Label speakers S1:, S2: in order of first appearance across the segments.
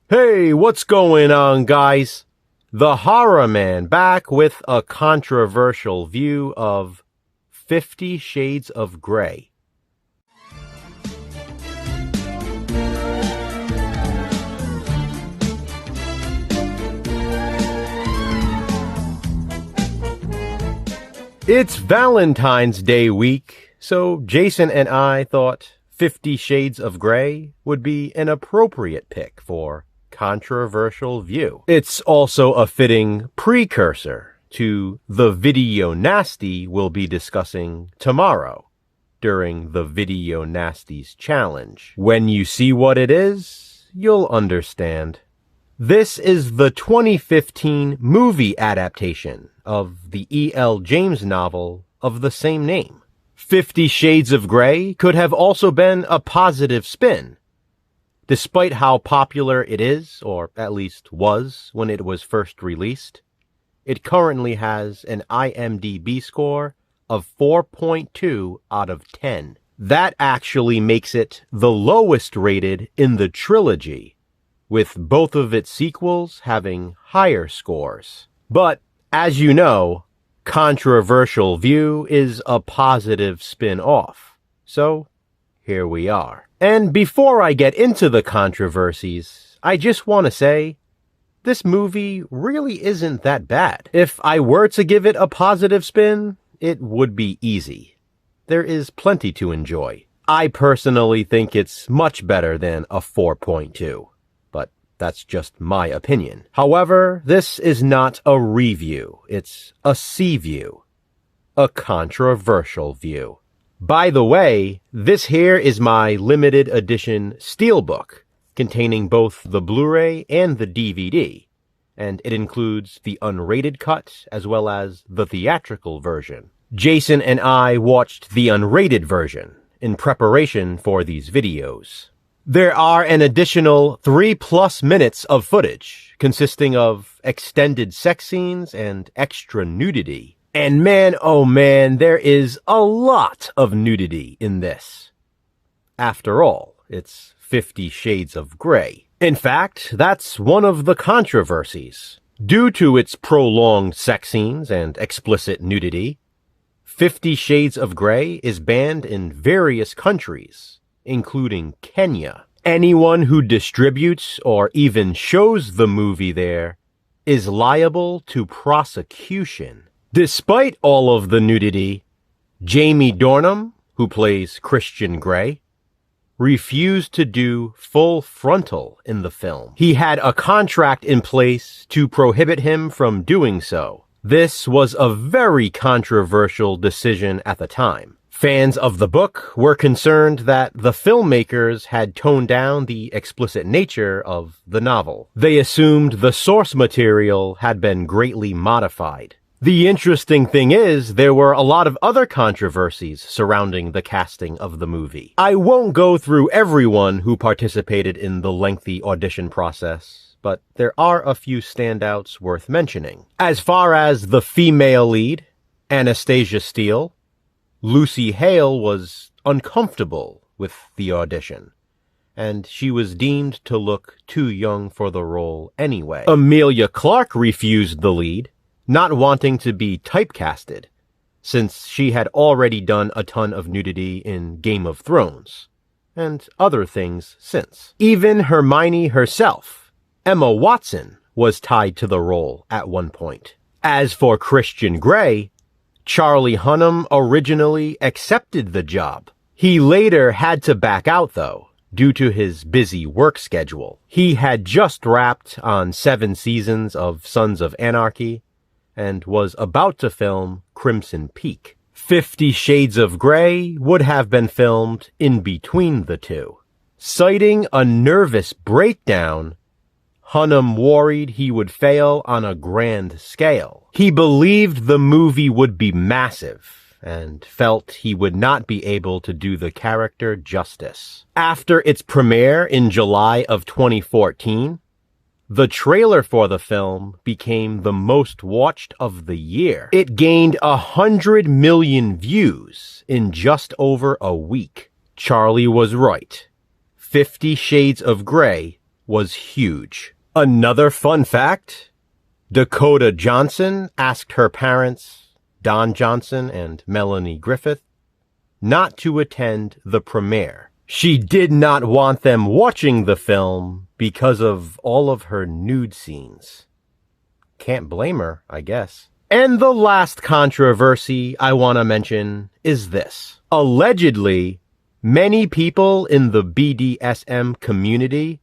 S1: Hey, what's going on, guys? The Horror Man back with a controversial view of 50 Shades of Grey. It's Valentine's Day week, so Jason and I thought 50 Shades of Grey would be an appropriate pick for controversial view. It's also a fitting precursor to the Video Nasty we'll be discussing tomorrow during the Video Nasties challenge. When you see what it is, you'll understand. This is the 2015 movie adaptation of the E.L. James novel of the same name. 50 Shades of Grey could have also been a positive spin. Despite how popular it is, or at least was when it was first released, it currently has an IMDb score of 4.2 out of 10. That actually makes it the lowest rated in the trilogy, with both of its sequels having higher scores. But, as you know, controversial view is a positive spin-off. So, here we are. And before I get into the controversies, I just want to say, this movie really isn't that bad. If I were to give it a positive spin, it would be easy. There is plenty to enjoy. I personally think it's much better than a 4.2. That's just my opinion. However, this is not a review. It's a C-view. A controversial view. By the way, this here is my limited edition steelbook, containing both the Blu-ray and the DVD, and it includes the unrated cut as well as the theatrical version. Jason and I watched the unrated version in preparation for these videos. There are an additional 3+ minutes of footage, consisting of extended sex scenes and extra nudity. And man, oh man, there is a lot of nudity in this. After all, it's 50 Shades of Grey. In fact, that's one of the controversies. Due to its prolonged sex scenes and explicit nudity, 50 Shades of Grey is banned in various countries, including Kenya. Anyone who distributes or even shows the movie there is liable to prosecution. Despite all of the nudity, Jamie Dornan, who plays Christian Grey, refused to do full frontal in the film. He had a contract in place to prohibit him from doing so. This was a very controversial decision at the time. Fans of the book were concerned that the filmmakers had toned down the explicit nature of the novel. They assumed the source material had been greatly modified. The interesting thing is, there were a lot of other controversies surrounding the casting of the movie. I won't go through everyone who participated in the lengthy audition process, but there are a few standouts worth mentioning. As far as the female lead, Anastasia Steele, Lucy Hale was uncomfortable with the audition, and she was deemed to look too young for the role anyway. Emilia Clarke refused the lead, not wanting to be typecasted, since she had already done a ton of nudity in Game of Thrones, and other things since. Even Hermione herself, Emma Watson, was tied to the role at one point. As for Christian Grey, Charlie Hunnam originally accepted the job. He later had to back out, though, due to his busy work schedule. He had just wrapped on 7 seasons of Sons of Anarchy and was about to film Crimson Peak. 50 Shades of Grey would have been filmed in between the two. Citing a nervous breakdown, Hunnam worried he would fail on a grand scale. He believed the movie would be massive and felt he would not be able to do the character justice. After its premiere in July of 2014, the trailer for the film became the most watched of the year. It gained 100 million views in just over a week. Charlie was right. 50 Shades of Grey was huge. Another fun fact, Dakota Johnson asked her parents, Don Johnson and Melanie Griffith, not to attend the premiere. She did not want them watching the film because of all of her nude scenes. Can't blame her, I guess. And the last controversy I want to mention is this. Allegedly, many people in the BDSM community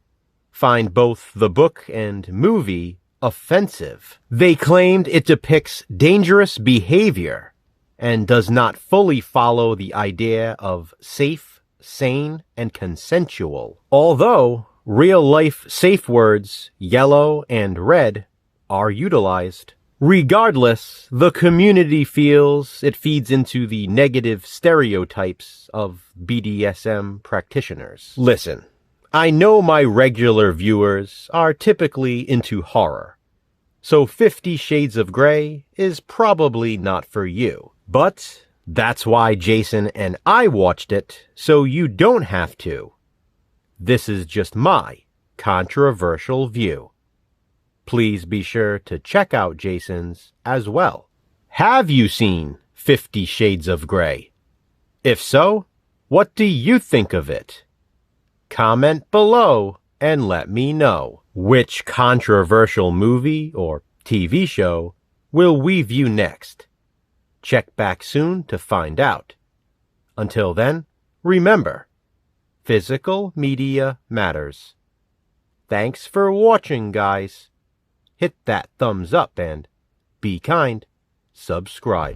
S1: find both the book and movie offensive. They claimed it depicts dangerous behavior and does not fully follow the idea of safe, sane, and consensual. Although real-life safe words, yellow and red, are utilized. Regardless, the community feels it feeds into the negative stereotypes of BDSM practitioners. Listen, I know my regular viewers are typically into horror, so 50 Shades of Grey is probably not for you. But that's why Jason and I watched it, so you don't have to. This is just my controversial view. Please be sure to check out Jason's as well. Have you seen 50 Shades of Grey? If so, what do you think of it? Comment below and let me know. Which controversial movie or TV show will we view next? Check back soon to find out. Until then, remember, physical media matters. Thanks for watching, guys. Hit that thumbs up and, be kind, subscribe.